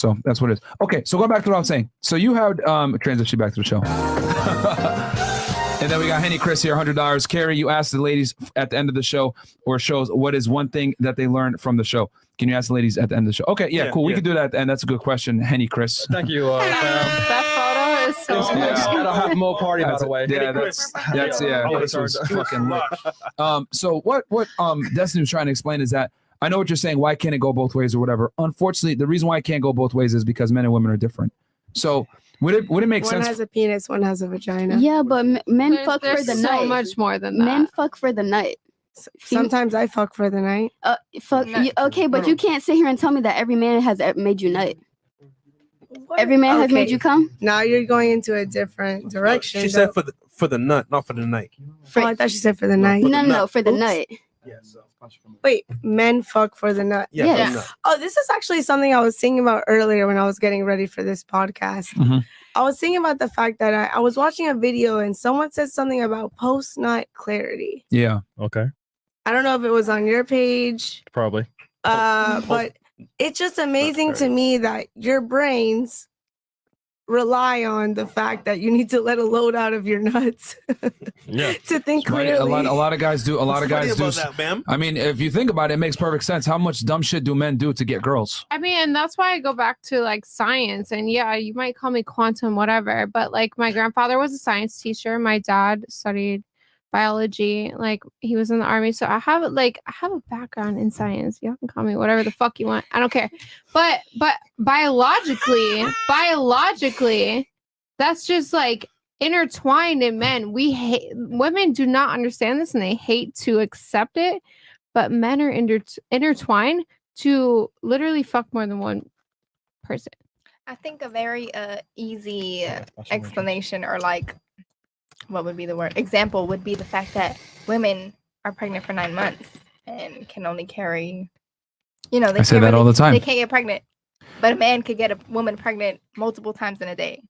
So that's what it is. Okay, so going back to what I'm saying. So you had transition back to the show. And then we got Henny Chris here, $100. Carrie, you asked the ladies at the end of the show or shows what is one thing that they learned from the show. Can you ask the ladies at the end of the show? Okay, yeah, cool. We can do that, and that's a good question, Henny Chris. Thank you, fam. That photo is so At a half mo party, by the way. Yeah, that's this was fucking lit. So what Destiny was trying to explain is that I know what you're saying. Why can't it go both ways or whatever? Unfortunately, the reason why it can't go both ways is because men and women are different. So would it make sense? One has a penis, one has a vagina. Yeah, but men fuck for the so night. much more than that. Men fuck for the night. Sometimes I fuck for the night. Fuck. Okay, but you can't sit here and tell me that every man has made you nut. Every man has made you come. Now you're going into a different direction. She said for the nut, not for the night. Oh, I thought she said for the night. No, for the nut. Yes. Wait, men fuck for the nut. Yes. Oh, this is actually something I was thinking about earlier when I was getting ready for this podcast. Mm-hmm. I was thinking about the fact that I was watching a video and someone said something about post-nut clarity. Yeah. Okay. I don't know if it was on your page. Probably. But it's just amazing to me that your brains rely on the fact that you need to let a load out of your nuts to think clearly. A lot of guys do. A lot of guys do. That, ma'am? I mean, if you think about it, it makes perfect sense. How much dumb shit do men do to get girls? I mean, and that's why I go back to like science. And yeah, you might call me quantum, whatever. But like my grandfather was a science teacher. My dad studied biology. Like he was in the army. So I have a background in science. Y'all can call me whatever the fuck you want. I don't care. But biologically, that's just like intertwined in men. Women do not understand this and they hate to accept it. But men are intertwined to literally fuck more than one person. I think a very easy explanation, or like, what would be the word? Example would be the fact that women are pregnant for 9 months and can only carry, I say that all the time. They can't get pregnant, but a man could get a woman pregnant multiple times in a day.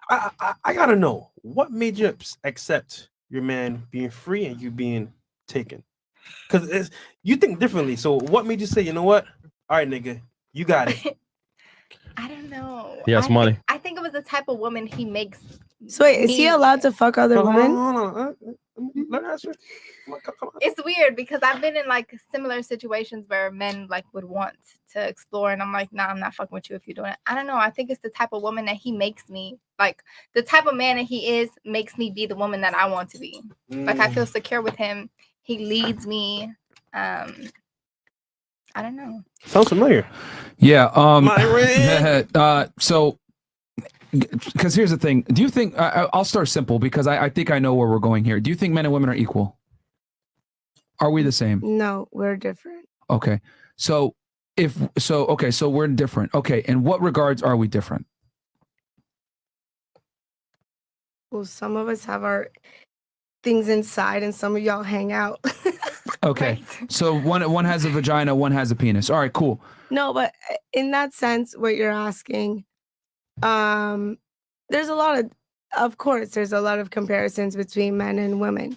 I gotta know, what made you accept your man being free and you being taken? Because you think differently. So what made you say, you know what? All right, nigga, you got it. I don't know. He has money. I think it was the type of woman he makes. So wait, is he allowed to fuck other women? Let me ask you. Come on. It's weird because I've been in like similar situations where men like would want to explore, and I'm like, nah, I'm not fucking with you if you're doing it. I don't know. I think it's the type of woman that he makes me, like the type of man that he is makes me be the woman that I want to be. Like I feel secure with him. He leads me. I don't know. Sounds familiar. Yeah. Myron. So, because here's the thing. Do you think I'll start simple because I think I know where we're going here. Do you think men and women are equal? Are we the same? No, we're different. Okay. So so we're different. Okay. In what regards are we different? Well, some of us have our things inside and some of y'all hang out. Okay. So one has a vagina, one has a penis. All right, cool. No, but in that sense, what you're asking, there's a lot of course, there's a lot of comparisons between men and women.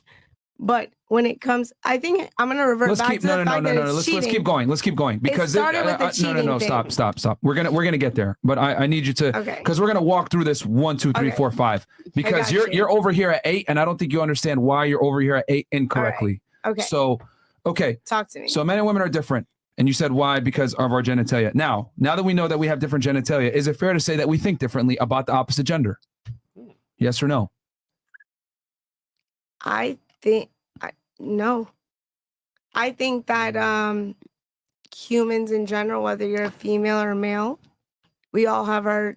But when it comes, I think I'm gonna revert back to the fact that it's cheating. Let's keep going because it started with the cheating thing. Stop. We're gonna get there, but I need you to because we're gonna walk through this 1, 2, 3, 4, 5 because you're over here at 8 and I don't think you understand why you're over here at 8 incorrectly. Right. Okay. So talk to me. So men and women are different. And you said why? Because of our genitalia. Now that we know that we have different genitalia, is it fair to say that we think differently about the opposite gender? Yes or no? I think no. I think that humans in general, whether you're a female or male, we all have our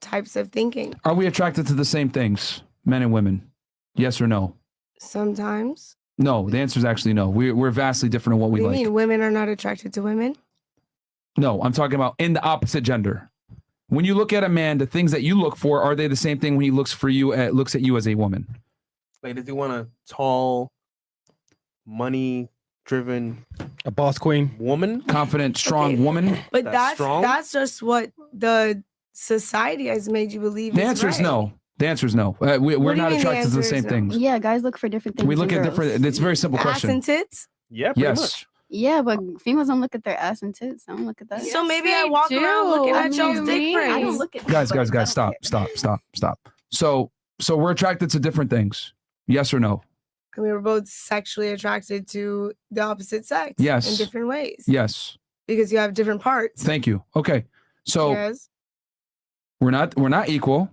types of thinking. Are we attracted to the same things, men and women? Yes or no? Sometimes. No, the answer is actually no. We're vastly different in what we like. What do you mean women are not attracted to women? No, I'm talking about in the opposite gender. When you look at a man, the things that you look for, are they the same thing when he looks at you as a woman? Like, does he want a tall, money-driven, a boss queen woman? Confident, strong woman? But that's just what the society has made you believe. The answer is no. The answer is no. We're not attracted to the same things. Yeah, guys look for different things. We look at different. It's a very simple question. Ass and tits? Yeah, pretty much. Yeah, but females don't look at their ass and tits. I don't look at that. So Yes, maybe I they walk do. around looking What at do y'all's you dick mean? prints. I don't look at Guys, but I stop. don't care. So we're attracted to different things. Yes or no? I mean, we're both sexually attracted to the opposite sex. Yes. In different ways. Yes. Because you have different parts. Thank you. Okay. So yes. we're not equal.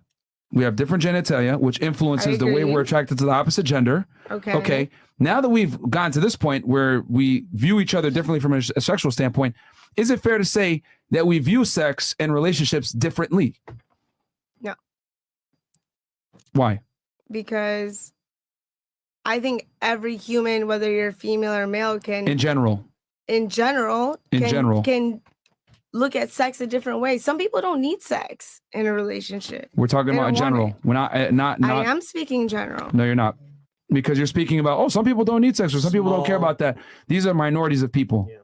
We have different genitalia, which influences the way agree. we're attracted to the opposite gender. Okay. Okay. Now that we've gotten to this point where we view each other differently from a sexual standpoint, is it fair to say that we view sex and relationships differently? No. Why? Because I think every human, whether you're female or male, can In general. can look at sex a different way. Some people don't need sex in a relationship. We're talking They about in don't want general. We're not. I am speaking in general. No, you're not. Because you're speaking about, oh, some people don't need sex or some people don't care about that. These are minorities of people. Yeah.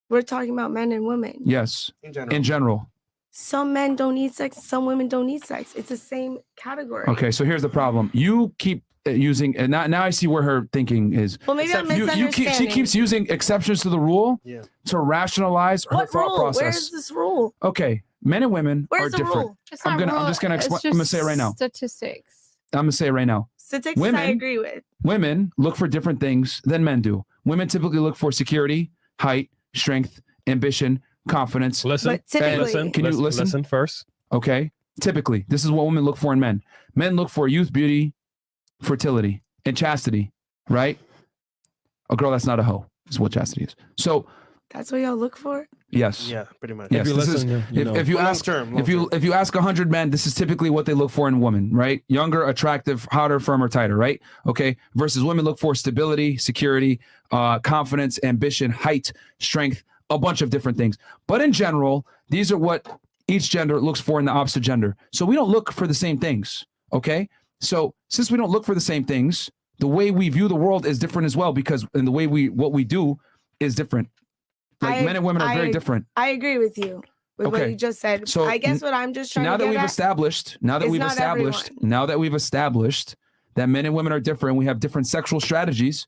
We're talking about men and women. Yes. In In general. Some men don't need sex. Some women don't need sex. It's the same category. Okay, so here's the problem. You keep using, and now I see where her thinking is. Well, maybe I'm She misunderstanding. keeps using exceptions to the rule to rationalize her What thought rule? process. Where's this rule? Okay, men and women Where's are the different. rule? It's I'm not gonna rule, explain. it's I'm gonna say it just right now. Statistics. I'm gonna say it right now. Statistics I Women- agree with. Women look for different things than men do. Women typically look for security, height, strength, ambition, confidence. Listen, But typically- listen. Can you listen? Listen first. Okay. Typically, this is what women look for in men. Men look for youth, beauty, fertility, and chastity, right? A girl that's not a hoe is what chastity is. So, That's what y'all look for? yes. Yeah, pretty much. Yes, If you this listen, is, you know. if you Long ask term, if you ask 100 men, this is typically what they look for in women, right? Younger, attractive, hotter, firmer, tighter, right? Okay. Versus women look for stability, security, confidence, ambition, height, strength, a bunch of different things. But in general, these are what each gender looks for in the opposite gender. So we don't look for the same things. Okay. So since we don't look for the same things, the way we view the world is different as well, because in the way what we do is different. Like men and women are very different. I agree with you with what Okay. you just said. So I guess what I'm just trying Now to that get we've at, established, it's not everyone. that men and women are different, we have different sexual strategies.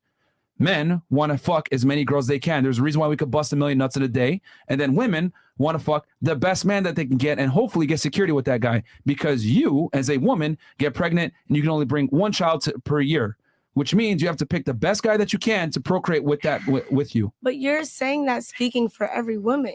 Men want to fuck as many girls as they can. There's a reason why we could bust 1 million nuts in a day. And then women want to fuck the best man that they can get and hopefully get security with that guy, because you, as a woman, get pregnant and you can only bring one child per year, which means you have to pick the best guy that you can to procreate with that with you. But you're saying that speaking for every woman.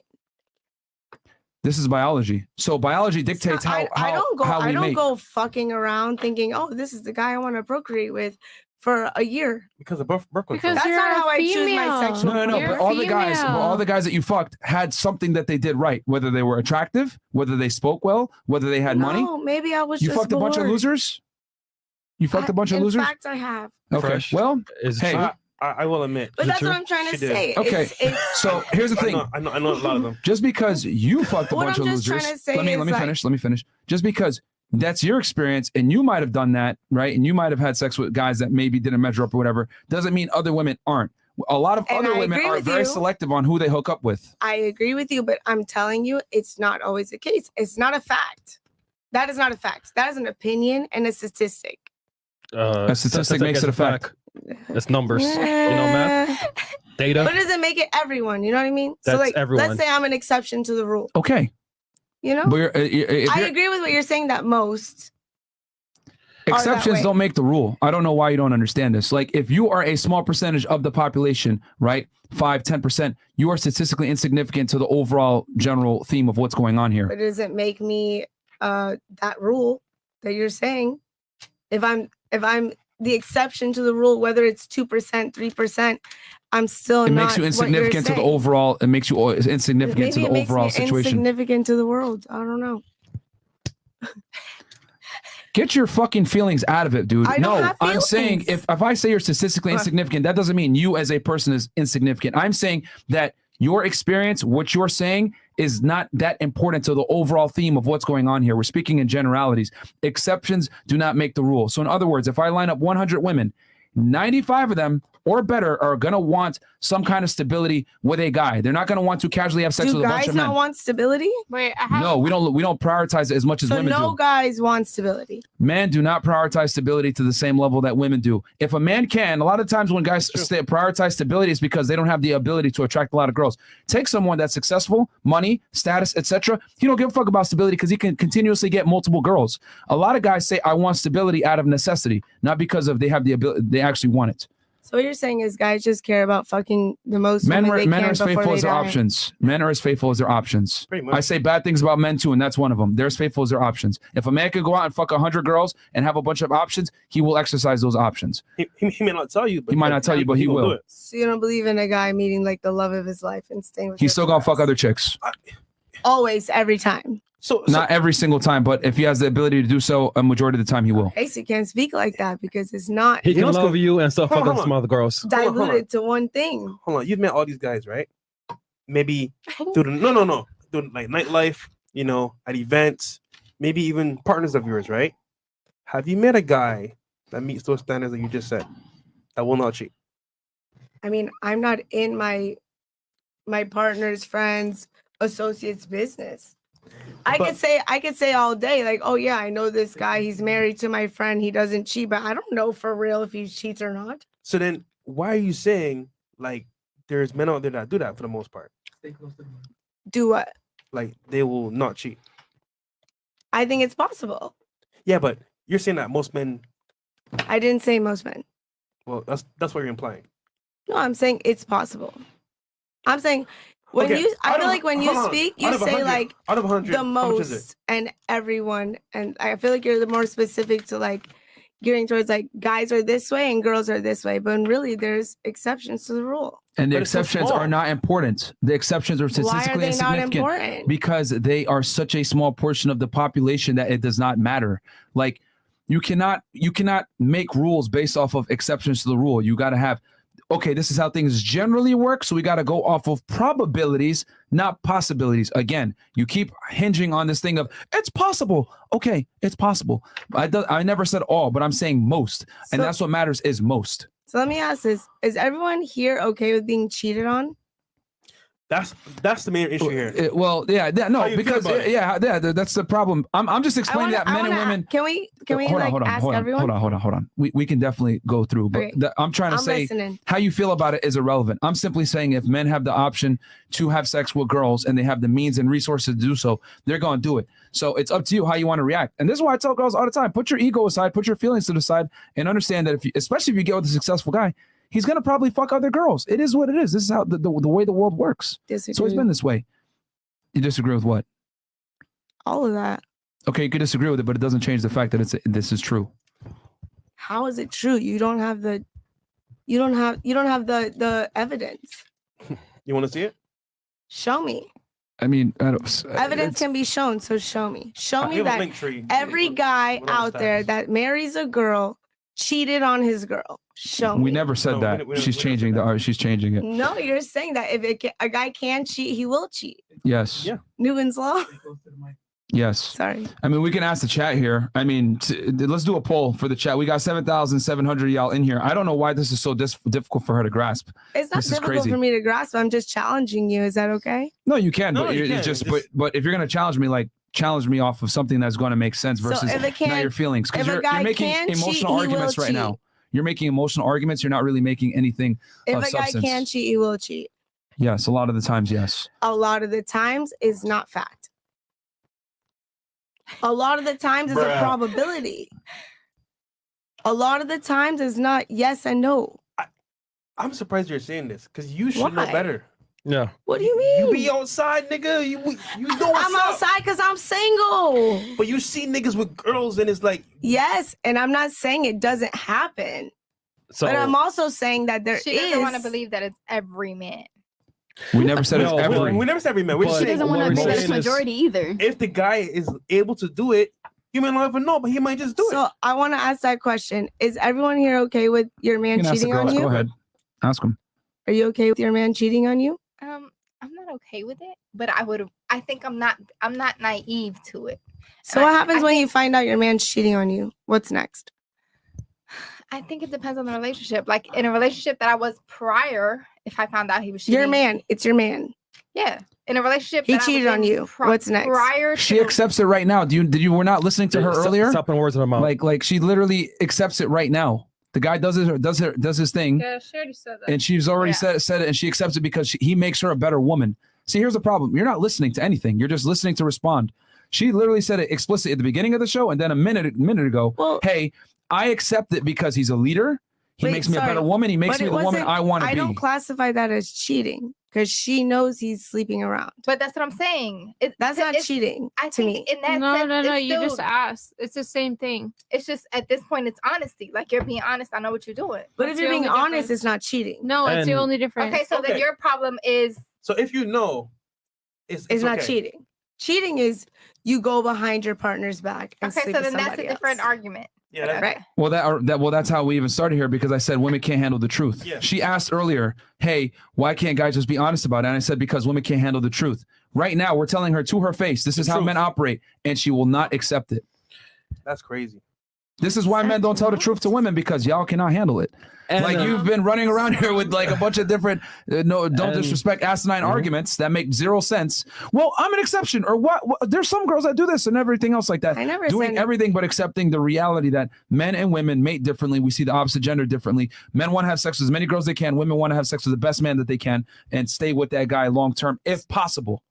This is biology. So biology dictates I don't go how we I don't make. go fucking around thinking, oh, this is the guy I want to procreate with for a year. Because of birth control. Because That's you're not how a I choose my female. sexual No. You're But a all the female. guys that you fucked had something that they did right, whether they were attractive, whether they spoke well, whether they had money. No, maybe I was You just fucked a bunch of bored. losers. You fucked a bunch of losers. In fact, I have. Okay. Fresh. Well, Is it hey. true? I will admit. But Is it that's true? what I'm trying to She did. say. Okay. It's So here's the thing. I know a lot of them. Just because you fucked a What bunch I'm of just trying losers. to say Let me is, like- finish. Let me finish. Just because that's your experience and you might have done that, right? And you might have had sex with guys that maybe didn't measure up or whatever, doesn't mean other women aren't. A lot of And other I women agree are with very you. selective on who they hook up with. I agree with you, but I'm telling you, it's not always the case. It's not a fact. That is not a fact. That is an opinion and a statistic. A statistic makes it a fact. It's numbers. You know, math, data. But it doesn't make it everyone. You know what I mean? So That's like, everyone. let's say I'm an exception to the rule. Okay. You know? But if I you're- agree with what you're saying that most that exceptions way. don't make the rule. I don't know why you don't understand this. Like if you are a small percentage of the population, right? 5-10%, you are statistically insignificant to the overall general theme of what's going on here. but it doesn't make me that rule that you're saying. If I'm the exception to the rule, whether it's 2%, 3%, I'm still It not makes you what insignificant you're to the saying. overall. It makes you insignificant to Maybe the it makes overall me situation. insignificant to the world. I don't know. Get your fucking feelings out of it, dude. I don't have I'm saying feelings. if I say you're statistically insignificant, that doesn't mean you as a person is insignificant. I'm saying that your experience, what you're saying, is not that important to the overall theme of what's going on here. We're speaking in generalities. Exceptions do not make the rule. So in other words, if I line up 100 women, 95 of them or better are gonna want some kind of stability with a guy. They're not gonna want to casually have sex Do with a bunch guys of men. not want stability? Wait, I have, No, we don't prioritize it as much as So women no do. guys want stability. Men do not prioritize stability to the same level that women do. If a man can, a lot of times when guys prioritize stability is because they don't have the ability to attract a lot of girls. Take someone that's successful, money, status, etc. He don't give a fuck about stability because he can continuously get multiple girls. A lot of guys say, I want stability out of necessity, not because of they have the ability, they actually want it. So what you're saying is guys just care about fucking the most Men women they are can as before faithful they as their die. options. Men are as faithful as their options. Pretty much. I say bad things about men too, and that's one of them. They're as faithful as their options. If a man could go out and fuck 100 girls and have a bunch of options, he will exercise those options. He may not tell you, but He might not tell you, but he will will. do it. So you don't believe in a guy meeting like the love of his life and staying with He's her still gonna fuck forever? other chicks. Always, every time. So Not every single time, but if he has the ability to do so, a majority of the time he will. Casey can't speak like that because it's not He can what's love good? you and still Hold on, fucking hold on. some other girls. hold on. diluted to one thing. hold on, you've met all these guys, right? Maybe through the no, through like nightlife, you know, at events, maybe even partners of yours, right? Have you met a guy that meets those standards that you just said that will not cheat? I mean, I'm not in my partner's, friends, associates' business. I But- could say all day, like, oh yeah, I know this guy, he's married to my friend, he doesn't cheat, but I don't know for real if he cheats or not. So then, why are you saying like there's men out there that do that for the most part? Do what? Like they will not cheat. I think it's possible. Yeah, but you're saying that most men. I didn't say most men. Well, that's what you're implying. No, I'm saying it's possible. I'm saying when Okay, I out feel of- like when you hold on. speak, Out you of say 100 like out of 100, the how much is it? most and everyone, and I feel like you're the more specific to like gearing towards like guys are this way and girls are this way, but really there's exceptions to the rule. And the But it's so exceptions small. are not important. The exceptions are Why are statistically they not insignificant important? because they are such a small portion of the population that it does not matter. Like you cannot make rules based off of exceptions to the rule. You got to have, okay, this is how things generally work. So we got to go off of probabilities, not possibilities. Again, you keep hinging on this thing of it's possible. Okay, it's possible. I never said all, but I'm saying most. And So- that's what matters is most. So let me ask this: is everyone here okay with being cheated on? That's the main issue here. Well, yeah, How no, you feel because about it? yeah, that's the problem. I'm just explaining that men and women. Can we Hold like on, ask hold on, everyone? hold on. We can definitely go through, but Okay. I'm trying to I'm say listening. how you feel about it is irrelevant. I'm simply saying if men have the option to have sex with girls and they have the means and resources to do so, they're going to do it. So it's up to you how you want to react. And this is why I tell girls all the time: put your ego aside, put your feelings to the side, and understand that especially if you get with a successful guy, he's gonna probably fuck other girls. It is what it is. This is how the way the world works. Disagree. It's always been this way. You disagree with what? all of that. Okay, you could disagree with it, but it doesn't change the fact that this is true. How is it true? You don't have the evidence. You want to see it? Show me. I mean, I don't, Evidence it's- can be shown, so show me. Show I me have a that link tree. every guy What are the out there stats? that marries a girl cheated on his girl. Show me. We never said No, we that. didn't- we didn't- She's we never changing said the that. art. She's changing it. No, you're saying that if a guy can cheat, he will cheat. Yes. Yeah. Newton's law. Yes. Sorry. I mean, we can ask the chat here. I mean, let's do a poll for the chat. We got 7,700 y'all in here. I don't know why this is so difficult for her to grasp. It's not This is difficult crazy. for me to grasp. I'm just challenging you. Is that okay? No, you can, No, but you it's can. just, It's but if you're gonna challenge me, like challenge me off of something that's going to make sense So versus if it not can't- your feelings, because if a you're guy making can cheat, emotional he will arguments right cheat. now. You're making emotional arguments. You're not really making anything. If Of a guy substance. can cheat, he will cheat. Yes, a lot of the times, yes. A lot of the times is not fact. A lot of the times is a Bruh. probability. A lot of the times is not yes and no. I'm surprised you're saying this because you should know Why? better. Yeah. What do you mean? You be outside, nigga. You know what's I'm up. outside because I'm single. But you see niggas with girls and it's like Yes, and I'm not saying it doesn't happen, So but I'm also saying that there She doesn't want to is. believe that it's every man. We never said No, it's every. we never said every man. We're But- just She saying doesn't want what to we're agree that saying it's is- majority either. if the guy is able to do it, you may not even know, but he might just do So it. I want to ask that question: is everyone here okay with your You man can ask the cheating on girls. you? Go ahead. Ask them. Are you okay with your man cheating on you? I'm not okay with it, but I think I'm not naive to it. So And what I happens when you think- find out your man's cheating on you? What's next? I think it depends on the relationship. Like in a relationship that I was prior, if I found out he was cheating. Your man. It's your man. Yeah. In a relationship He that I was cheated on in you. What's next? Prior to She accepts it right now. Were not listening to her earlier? Stop putting words in her mouth. Like she literally accepts it right now. The guy does his thing. Yeah, she already said that. And she's already said it, and she accepts it because he makes her a better woman. See, here's the problem. You're not listening to anything. You're just listening to respond. She literally said it explicitly at the beginning of the show, and then a minute ago, hey, I accept it because he's a leader. He makes me a better woman. He makes me the woman I want to be. I don't classify that as cheating because she knows he's sleeping around. But that's what I'm saying. That's not cheating to me. In that No, sense, no. it's You still- just asked. It's the same thing. It's just at this point, it's honesty. Like you're being honest. I know what you're doing. But That's if you're the being only honest, difference. it's not cheating. No, it's the And- only difference. Okay, so then your problem is So if you know, it's not okay. cheating. Cheating is you go behind your partner's back and okay. sleep So with then that's a somebody different else. argument. Yeah, that's Right. Well, that's how we even started here because I said women can't handle the truth. Yeah. She asked earlier, hey, why can't guys just be honest about it? And I said, because women can't handle the truth. Right now, we're telling her to her face, this is how truth. men operate, and she will not accept it. That's crazy. This is why men don't tell the truth to women because y'all cannot handle it. And, Like you've been running around here with like a bunch of different, don't And- disrespect, asinine arguments that make zero sense. Well, I'm an exception, or what? There's some girls that do this and everything else like that. I never Doing said everything but accepting the reality that men and women mate differently. We see the opposite gender differently. Men want to have sex with as many girls as they can. Women want to have sex with the best man that they can and stay with that guy long term if possible.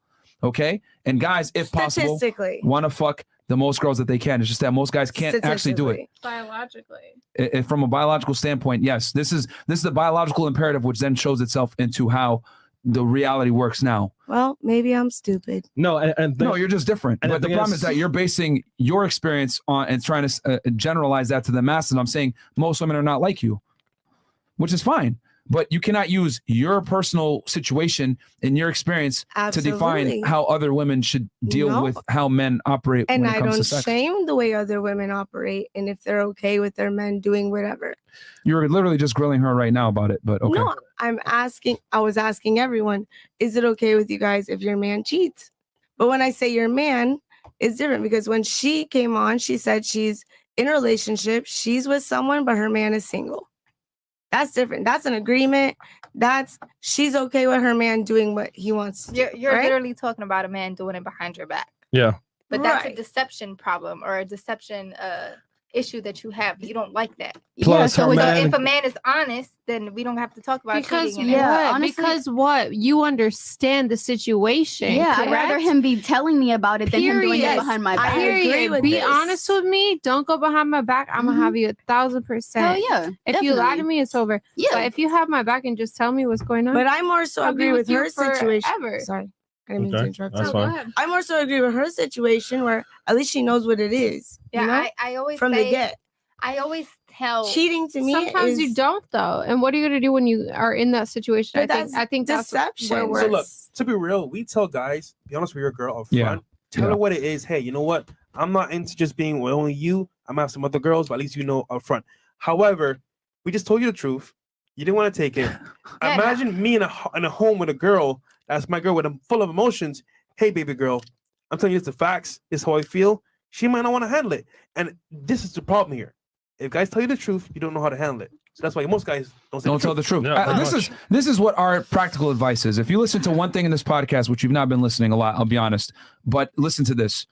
Okay, and guys, if possible, statistically. want to fuck the most girls that they can. It's just that most guys can't actually do it. Biologically. From a biological standpoint, yes, this is the biological imperative, which then shows itself into how the reality works now. Well, maybe I'm stupid. no, No, you're just different. and But the the thing problem is- is that you're basing your experience on and trying to generalize that to the masses. And I'm saying most women are not like you, which is fine. But you cannot use your personal situation and your experience to define Absolutely. how other women should deal No. with how men operate And when it I comes don't to sex. shame the way other women operate and if they're okay with their men doing whatever. You're literally just grilling her right now about it, but okay. No, I was asking everyone, is it okay with you guys if your man cheats? But when I say your man, it's different because when she came on, she said she's in a relationship, she's with someone, but her man is single. That's different. That's an agreement. She's okay with her man doing what he wants to do. You're right? literally talking about a man doing it behind your back. yeah. But that's a Right. deception problem or a deception issue that you have. You don't like that. Plus, so her it's- So man. if a man is honest, then we don't have to talk about Because cheating. what? And Yeah, honestly- Because what? You understand the situation. Yeah, I'd correct? rather him be telling me about it than him doing it Period. behind my I back. agree Period. with Be this. honest with me. Don't go behind my back. I'm Mhm. gonna have you 1,000%. Hell yeah. If you lie to definitely. me, it's over. Yeah. But if you have my back and just tell me what's going on, But I more so I'll be agree with with you her situation. forever. Sorry. I didn't mean to Okay, interrupt. that's Oh, fine. go ahead. I more so agree with her situation where at least she knows what it is. yeah, you know? I always From say, the get. I always tell Cheating to me Sometimes is you don't though. And what are you gonna do when you are in that situation? But I think that's deception. where we're So look, to be real, we tell guys, be honest with your girl up front. Yeah. Tell Yeah. her what it is. Hey, you know what? I'm not into just being with only you. I'm gonna have some other girls, but at least you know up front. However, we just told you the truth. You didn't want to take it. Yeah, Imagine me in a home with a girl that's my girl with full of emotions. Hey, baby girl, I'm telling you, it's the facts. This is how I feel. She might not want to handle it, and this is the problem here. If guys tell you the truth, you don't know how to handle it. So that's why most guys don't say Don't tell the truth. Yeah, pretty This is what our practical advice is. If you listen to one thing in this podcast, which you've not been listening a lot, I'll be honest, but listen to this.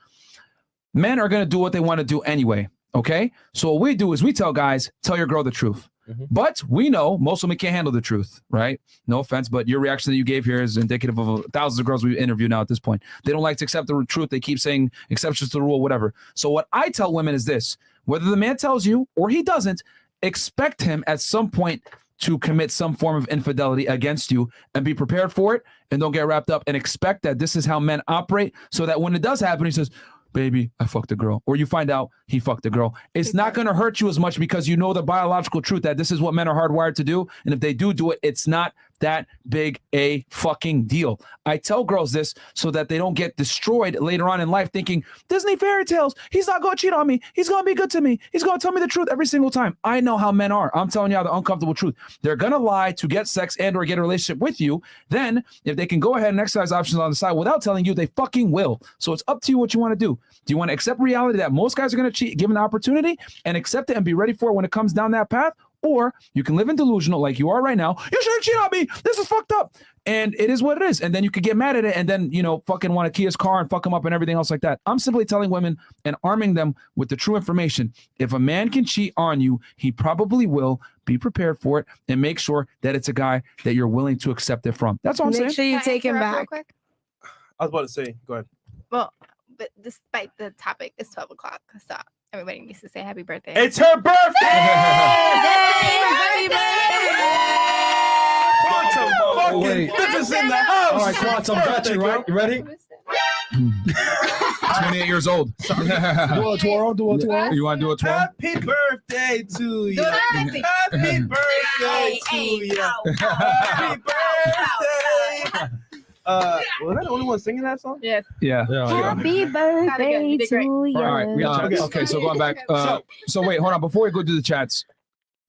Men are going to do what they want to do anyway. Okay. So what we do is we tell guys, tell your girl the truth. Mhm. But we know most women can't handle the truth, right? No offense, but your reaction that you gave here is indicative of thousands of girls we interview now at this point. They don't like to accept the truth. They keep saying exceptions to the rule, whatever. So what I tell women is this: whether the man tells you or he doesn't, expect him at some point to commit some form of infidelity against you and be prepared for it, and don't get wrapped up, and expect that this is how men operate, so that when it does happen, he says, baby, I fucked a girl. Or you find out he fucked a girl. It's not going to hurt you as much because you know the biological truth that this is what men are hardwired to do. And if they do it, it's not that big a fucking deal. I tell girls this so that they don't get destroyed later on in life thinking, Disney fairy tales, he's not going to cheat on me. He's going to be good to me. He's going to tell me the truth every single time. I know how men are. I'm telling you the uncomfortable truth. They're going to lie to get sex and or get a relationship with you. Then if they can go ahead and exercise options on the side without telling you, they fucking will. So it's up to you what you want to do. Do you want to accept reality that most guys are going to cheat given the opportunity and accept it and be ready for it when it comes down that path? Or you can live in delusional like you are right now. You shouldn't cheat on me. This is fucked up. And it is what it is. And then you could get mad at it and then, fucking want to key his car and fuck him up and everything else like that. I'm simply telling women and arming them with the true information. If a man can cheat on you, he probably will. Be prepared for it and make sure that it's a guy that you're willing to accept it from. That's all I'm saying. Make sure you Can I take him interrupt real back. quick? I was about to say, go ahead. Well, but despite the topic, it's 12 o'clock. So everybody needs to say happy birthday. It's her birthday! Happy Quantum fucking wait. bitches in the house! All right, Quantum, got you, right? You ready? 28 years old. Do a twirl, do a twirl. You want to do a 12? Happy birthday to you. Do it sexy. Happy birthday to you. Happy birthday. Was I the only one singing that song? Yes. Yeah. Happy You birthday did to great. you. All right. Yeah. Okay, so going back. So wait, hold on. Before we go do the chats,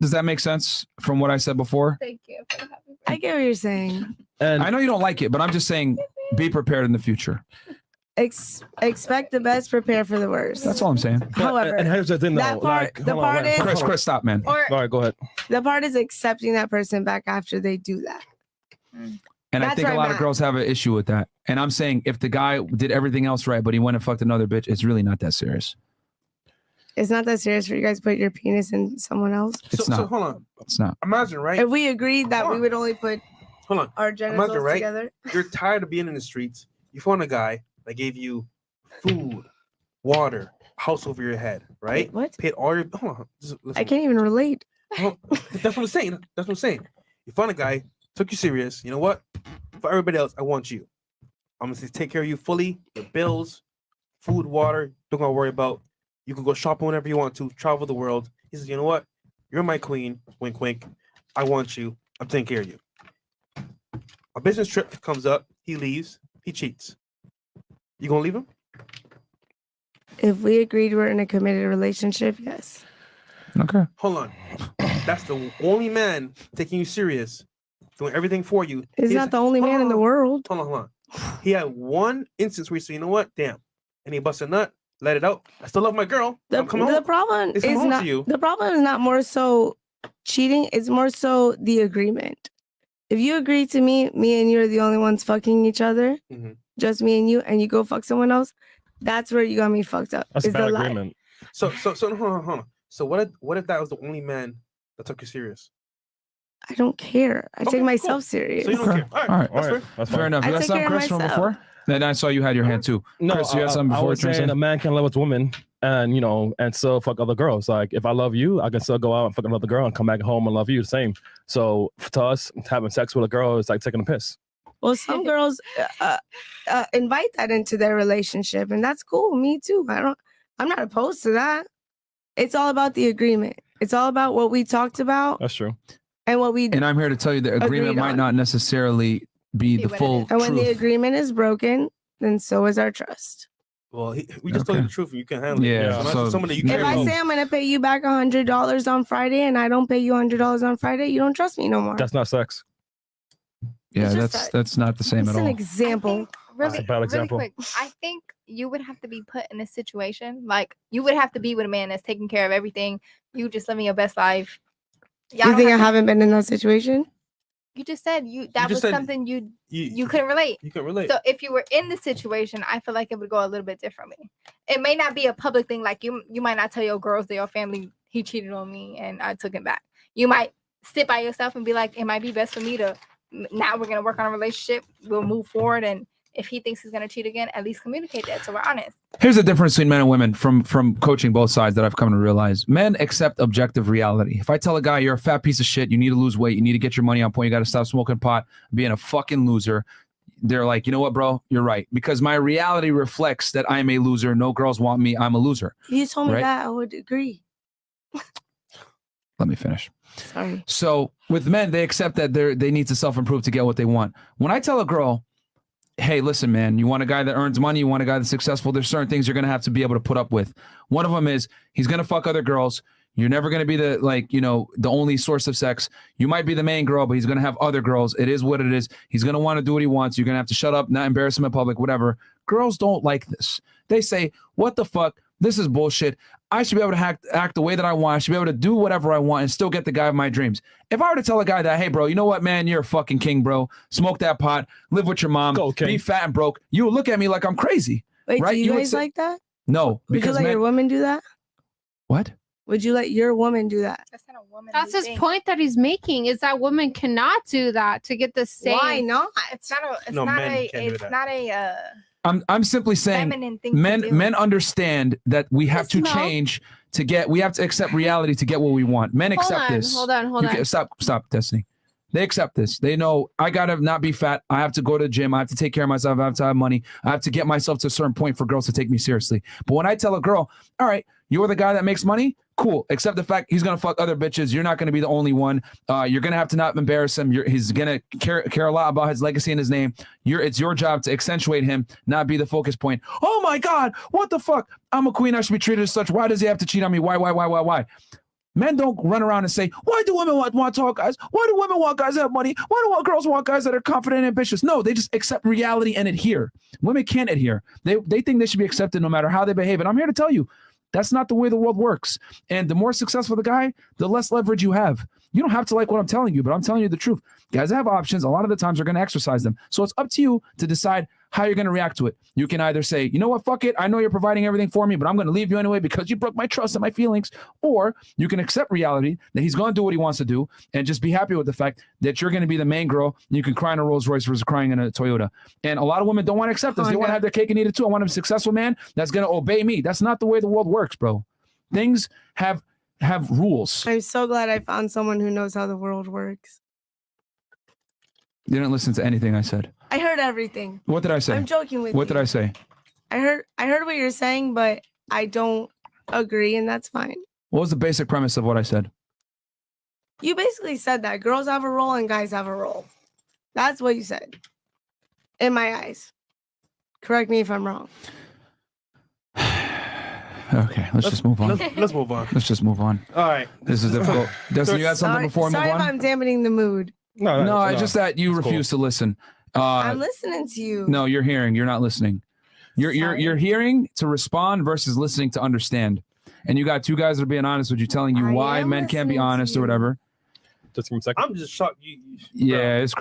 does that make sense from what I said before? Thank you for the happy birthday. I get what you're saying. And I know you don't like it, but I'm just saying be prepared in the future. Expect the best, prepare for the worst. That's all I'm saying. However, and here's the thing, though. that part- like, the hold on, part wait, is- hold on. Chris, stop, man. Or All right, go ahead. the part is accepting that person back after they do that. And I That's think a where lot I'm of at. girls have an issue with that. And I'm saying if the guy did everything else right, but he went and fucked another bitch, it's really not that serious. It's not that serious for you guys to put your penis in someone else. It's So not. hold on. It's not. Imagine, right? If we agreed that we would only put Hold on. our genitals Imagine, right? together, You're tired of being in the streets. You found a guy that gave you food, water, house over your head, right? Wait, what? Paid all your. Hold on. Just listen. I can't even relate. That's what I'm saying. That's what I'm saying. You found a guy, took you serious. You know what? For everybody else, I want you. I'm gonna take care of you fully. Your bills, food, water. Don't gotta worry about. You can go shopping whenever you want to. Travel the world. He says, you know what? You're my queen. Wink, wink. I want you. I'm taking care of you. A business trip comes up. He leaves. He cheats. You gonna leave him? If we agreed we're in a committed relationship, yes. Okay. Hold on. That's the only man taking you serious, doing everything for you. He's not the only man in the world. Hold on. He had one instance where he said, you know what? Damn. And he bust a nut, let it out. I still love my girl. The problem It's is home to not you. the problem is not more so cheating, it's more so the agreement. If you agree to me and you are the only ones fucking each other, Mhm. just me and you go fuck someone else, that's where you got me fucked up. That's a is the bad lie. agreement. So hold on. So what if that was the only man that took you serious? I don't care. I Okay, take cool. myself serious. So you don't Okay. care. All right. All right. That's All right, fair. that's Fair fine. enough. I You got take something, care of Chris, from myself. before? Then I saw you had your hand too. No, Chris, you had something I before was you were saying a man can love his woman and, and still fuck other girls. Like, if I love you, I can still go out and fuck another girl and come back home and love you the same. So, to us, having sex with a girl is like taking a piss. Well, some girls invite that into their relationship, and that's cool. Me too. I'm not opposed to that. It's all about the agreement. It's all about what we talked about That's true. and what we. And I'm here to tell you the agreement Agreed might on. not necessarily be Be the what it full is. And when the truth. agreement is broken, then so is our trust. Well, we just told you Okay. the truth and you can handle it. Yeah, So, so- somebody you If care If I about. say I'm gonna pay you back $100 on Friday and I don't pay you $100 on Friday, you don't trust me no more. That's not sex. Yeah, It's just that's not the same It's at an all. example. That's a bad example. Really quick, I think you would have to be put in a situation like you would have to be with a man that's taking care of everything. You just living your best life. Y'all You don't think I have to- haven't been in that situation? You just said that just was said something you You couldn't relate. You can relate. So if you were in the situation, I feel like it would go a little bit differently. It may not be a public thing, like you might not tell your girls or your family he cheated on me and I took him back. You might sit by yourself and be like, it might be best for me to now we're gonna work on a relationship. We'll move forward, and if he thinks he's gonna cheat again, at least communicate that so we're honest. Here's the difference between men and women from coaching both sides that I've come to realize. Men accept objective reality. If I tell a guy you're a fat piece of shit, you need to lose weight, you need to get your money on point, you got to stop smoking pot, being a fucking loser. They're like, you know what, bro? You're right. Because my reality reflects that I'm a loser. No girls want me. I'm a loser. If you told me Right. that, I would agree. Let me finish. Sorry. So with men, they accept that they need to self-improve to get what they want. When I tell a girl, hey, listen, man, you want a guy that earns money, you want a guy that's successful, there's certain things you're going to have to be able to put up with. One of them is he's going to fuck other girls. You're never going to be the only source of sex. You might be the main girl, but he's going to have other girls. It is what it is. He's going to want to do what he wants. You're going to have to shut up, not embarrass him in public, whatever. Girls don't like this. They say, what the fuck? This is bullshit. I should be able to act the way that I want. I should be able to do whatever I want and still get the guy of my dreams. If I were to tell a guy that, hey, bro, you know what, man, you're a fucking king, bro. Smoke that pot, live with your mom, be fat and broke. You would look at me like I'm crazy. Wait, right? do you would guys say, like that? No, Would you let your woman do that? What? Would you let your woman do that? That's not a woman. That's his point that he's making is that women cannot do that to get the same. Why not? It's not a. It's No, not men a. can't do It's that. not a. I'm simply saying feminine thing to men do. understand that we have to No. change we have to accept reality to get what we want. Men accept this. Hold on. Stop, Destiny. They accept this. They know I gotta not be fat. I have to go to the gym. I have to take care of myself. I have to have money. I have to get myself to a certain point for girls to take me seriously. But when I tell a girl, all right, you're the guy that makes money, cool. Except the fact he's gonna fuck other bitches. You're not gonna be the only one. You're gonna have to not embarrass him. He's gonna care a lot about his legacy and his name. It's your job to accentuate him, not be the focus point. Oh my God, what the fuck? I'm a queen. I should be treated as such. Why does he have to cheat on me? Why? Men don't run around and say, why do women want tall guys? Why do women want guys that have money? Why do girls want guys that are confident and ambitious? No, they just accept reality and adhere. Women can't adhere. They think they should be accepted no matter how they behave. And I'm here to tell you, that's not the way the world works. And the more successful the guy, the less leverage you have. You don't have to like what I'm telling you, but I'm telling you the truth. Guys that have options, a lot of the times are going to exercise them. So it's up to you to decide how you're going to react to it. You can either say, you know what, fuck it. I know you're providing everything for me, but I'm going to leave you anyway because you broke my trust and my feelings. Or you can accept reality that he's going to do what he wants to do and just be happy with the fact that you're going to be the main girl. And you can cry in a Rolls Royce versus crying in a Toyota. And a lot of women don't want to accept this. They want to have their cake and eat it too. I want a successful man that's going to obey me. That's not the way the world works, bro. Things have rules. I'm so glad I found someone who knows how the world works. You didn't listen to anything I said. I heard everything. What did I say? I'm joking with you. What did I say? I heard what you're saying, but I don't agree, and that's fine. What was the basic premise of what I said? You basically said that girls have a role and guys have a role. That's what you said. In my eyes. Correct me if I'm wrong. Okay, let's just move on. Let's move on. Let's just move on. All right. This is difficult. Dustin, you got something before we move Sorry if on? I'm dampening the mood. No, it's just that you refuse to listen. I'm listening to you. No, you're hearing. You're not listening. You're hearing to respond versus listening to understand. And you got two guys that are being honest with you, telling you why men can't be honest or whatever. Just give me a second. I'm just shocked. Yeah, it's crazy.